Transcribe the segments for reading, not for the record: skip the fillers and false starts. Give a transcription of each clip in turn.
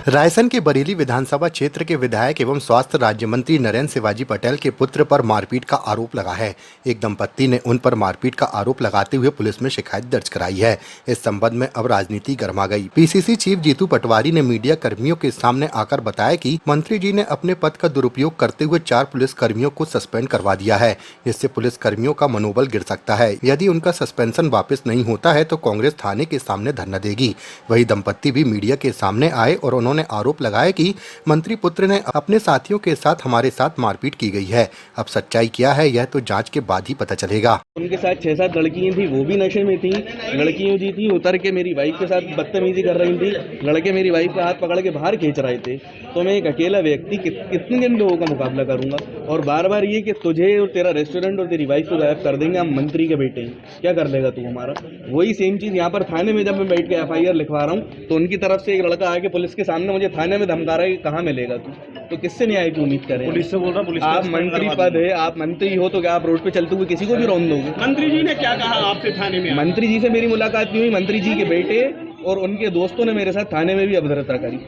रायसेन के बरेली विधानसभा क्षेत्र के विधायक एवं स्वास्थ्य राज्य मंत्री नरेंद्र शिवाजी पटेल के पुत्र पर मारपीट का आरोप लगा है। एक दंपत्ति ने उन पर मारपीट का आरोप लगाते हुए पुलिस में शिकायत दर्ज कराई है। इस संबंध में अब राजनीति गर्मा गई। पीसीसी चीफ जीतू पटवारी ने मीडिया कर्मियों के सामने आकर बताया कि मंत्री जी ने अपने पद का दुरुपयोग करते हुए 4 पुलिस कर्मियों को सस्पेंड करवा दिया है, जिससे पुलिस कर्मियों का मनोबल गिर सकता है। यदि उनका सस्पेंशन वापस नहीं होता है तो कांग्रेस थाने के सामने धरना देगी। वही दंपत्ति भी मीडिया के सामने आए और उन्होंने आरोप लगाया कि मंत्री पुत्र ने अपने साथियों के साथ हमारे साथ मारपीट की गई है। अब सच्चाई क्या है यह तो जांच के बाद ही पता चलेगा। उनके साथ 6-7 लड़कियां थी, वो भी नशे में थी। लड़कियों जी थी उतर के मेरी वाइफ के साथ बदतमीजी कर रही थी। लड़के मेरी वाइफ का हाथ पकड़ के बाहर खींच रहे थे। तो मैं एक अकेला व्यक्ति कितने दिन लोगों का मुकाबला करूंगा? और बार बार ये कि तुझे और तेरा रेस्टोरेंट और तेरी वाइफ को गायब कर देंगे, हम मंत्री के बेटे हैं, क्या कर लेगा तू हमारा? वही सेम चीज़ यहाँ पर थाने में जब मैं बैठ के FIR लिखवा रहा हूँ तो उनकी तरफ से एक लड़का आके पुलिस के सामने मुझे थाने में धमका रहा है कि कहाँ मिलेगा तू? तो किससे न्याय की उम्मीद करें? पुलिस से बोल रहा, पुलिस आप मंत्री पद है, आप मंत्री हो तो क्या आप रोड पे चलते हुए किसी को भी रौंद दोगे? मंत्री जी ने क्या कहा आपसे थाने में? मंत्री जी से मेरी मुलाकात नहीं हुई। मंत्री जी के बेटे और उनके दोस्तों ने मेरे साथ थाने में भी अभद्रता करी।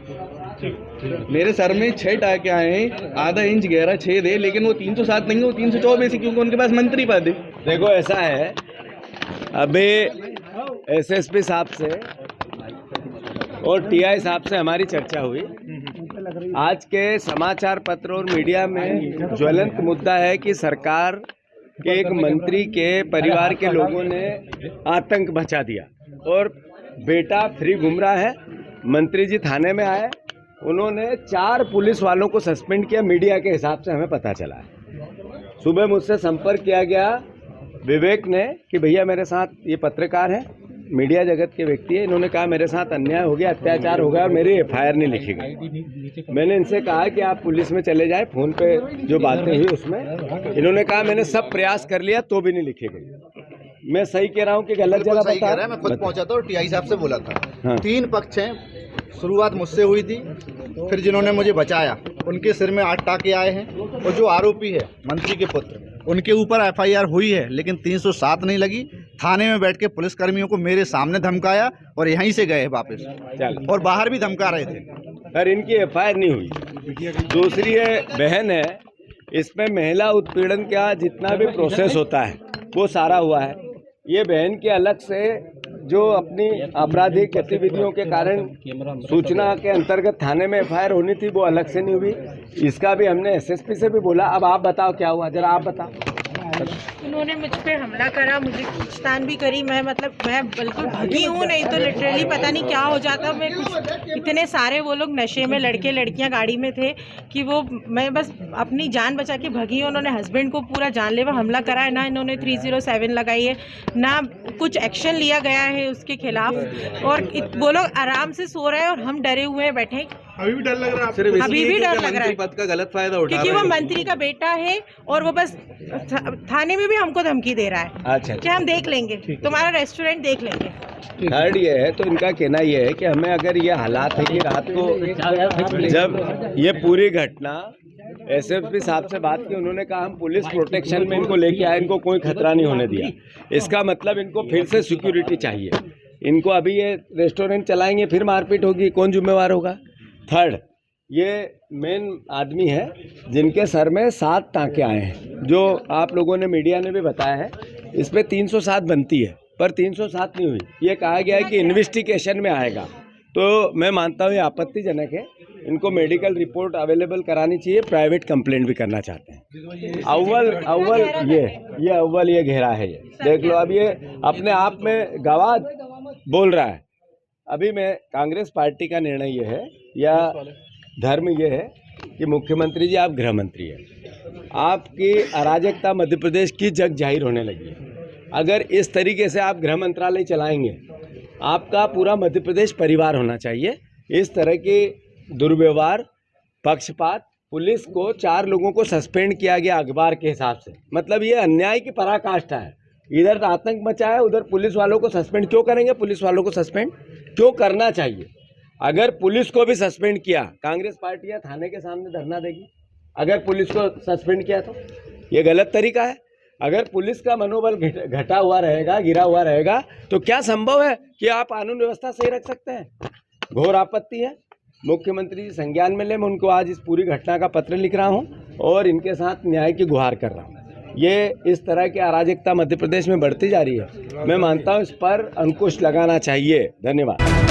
मेरे सर में 6 टाके आए हैं, आधा इंच गहरा छेद है, लेकिन वो 307 नहीं है, वो 324 है, क्योंकि उनके पास मंत्री पद है। देखो ऐसा है, अभी SSP साहब से और TI साहब से हमारी चर्चा हुई। आज के समाचार पत्र और मीडिया में ज्वलंत मुद्दा है कि सरकार के एक मंत्री के परिवार के लोगों ने आतंक मचा दिया और बेटा फ्री घूम रहा है। मंत्री जी थाने में आए, उन्होंने 4 पुलिस वालों को सस्पेंड किया। मीडिया के हिसाब से हमें पता चला है। सुबह मुझसे संपर्क किया गया विवेक ने कि भैया मेरे साथ ये पत्रकार है, मीडिया जगत के व्यक्ति है, इन्होंने कहा मेरे साथ अन्याय हो गया, अत्याचार हो गया और मेरी FIR नहीं लिखी गई। मैंने इनसे कहा कि आप पुलिस में चले जाएं, फ़ोन पे जो बातें हुई उसमें इन्होंने कहा मैंने सब प्रयास कर लिया तो भी नहीं लिखी गई। मैं सही कह रहा हूँ कि गलत जगह बता रहा है। मैं खुद पहुंचा था और TI साहब से बोला था। हाँ। 3 पक्ष हैं, शुरुआत मुझसे हुई थी, फिर जिन्होंने मुझे बचाया उनके सिर में 8 टाके आए हैं और जो आरोपी है मंत्री के पुत्र, उनके ऊपर FIR हुई है लेकिन 307 नहीं लगी। थाने में बैठ के पुलिस कर्मियों को मेरे सामने धमकाया और यहीं से गए वापस, और बाहर भी धमका रहे थे। पर इनकी FIR नहीं हुई। दूसरी है बहन है, इसमें महिला उत्पीड़न का जितना भी प्रोसेस होता है वो सारा हुआ है। ये बहन के अलग से जो अपनी आपराधिक गतिविधियों के कारण सूचना के अंतर्गत थाने में FIR होनी थी वो अलग से नहीं हुई। इसका भी हमने SSP से भी बोला। अब आप बताओ क्या हुआ, जरा आप बताओ। उन्होंने मुझ पे हमला करा, मुझे खींचतान भी करी। मैं बिल्कुल भगी हूँ, नहीं तो लिटरली पता नहीं क्या हो जाता। मैं कुछ इतने सारे वो लोग नशे में लड़के लड़कियाँ गाड़ी में थे कि मैं बस अपनी जान बचा के भगी हूँ। उन्होंने हस्बैंड को पूरा जानलेवा हमला करा है, ना इन्होंने 307 लगाई है, ना कुछ एक्शन लिया गया है उसके खिलाफ। और वो लोग आराम से सो रहे हैं और हम डरे हुए बैठे हैं। अभी भी डर लग रहा है? अभी भी डर लग रहा है पद का गलत फायदा उठा क्योंकि वो मंत्री का बेटा है और वो बस थाने में भी हमको धमकी दे रहा है। अच्छा, कि हम देख लेंगे, तुम्हारा रेस्टोरेंट देख लेंगे। थर्ड ये है, तो इनका कहना ये है कि हमें अगर ये हालात है कि रात को जब ये पूरी घटना SSP साहब से बात की, उन्होंने कहा हम पुलिस प्रोटेक्शन में इनको लेके आए, इनको कोई खतरा नहीं होने दिया। इसका मतलब इनको फिर से सिक्योरिटी चाहिए। इनको अभी ये रेस्टोरेंट चलाएंगे फिर मारपीट होगी, कौन जिम्मेवार होगा? थर्ड, ये मेन आदमी है जिनके सर में 7 टाँके आए हैं, जो आप लोगों ने मीडिया ने भी बताया है। इसमें 307 बनती है पर 307 नहीं हुई। ये कहा गया है कि इन्वेस्टिगेशन में आएगा, तो मैं मानता हूँ ये आपत्तिजनक है। इनको मेडिकल रिपोर्ट अवेलेबल करानी चाहिए। प्राइवेट कंप्लेंट भी करना चाहते हैं। अव्वल ये घेरा है, ये देख लो। अब ये अपने आप में गवाह बोल रहा है। अभी मैं कांग्रेस पार्टी का निर्णय ये है या धर्म ये है कि मुख्यमंत्री जी आप गृह मंत्री हैं, आपकी अराजकता मध्य प्रदेश की जग जाहिर होने लगी है। अगर इस तरीके से आप गृह मंत्रालय चलाएंगे, आपका पूरा मध्य प्रदेश परिवार होना चाहिए। इस तरह के दुर्व्यवहार, पक्षपात, पुलिस को 4 लोगों को सस्पेंड किया गया अखबार के हिसाब से, मतलब ये अन्याय की पराकाष्ठा है। इधर तो आतंक मचा है, उधर पुलिस वालों को सस्पेंड क्यों करेंगे? पुलिस वालों को सस्पेंड क्यों करना चाहिए? अगर पुलिस को भी सस्पेंड किया, कांग्रेस पार्टी थाने के सामने धरना देगी। अगर पुलिस को सस्पेंड किया तो ये गलत तरीका है। अगर पुलिस का मनोबल घटा हुआ रहेगा, गिरा हुआ रहेगा, तो क्या संभव है कि आप कानून व्यवस्था सही रख सकते हैं? घोर आपत्ति है। मुख्यमंत्री जी संज्ञान में ले, मैं उनको आज इस पूरी घटना का पत्र लिख रहा हूं और इनके साथ न्याय की गुहार कर रहा हूं। ये इस तरह की अराजकता मध्य प्रदेश में बढ़ती जा रही है, मैं मानता हूं इस पर अंकुश लगाना चाहिए। धन्यवाद।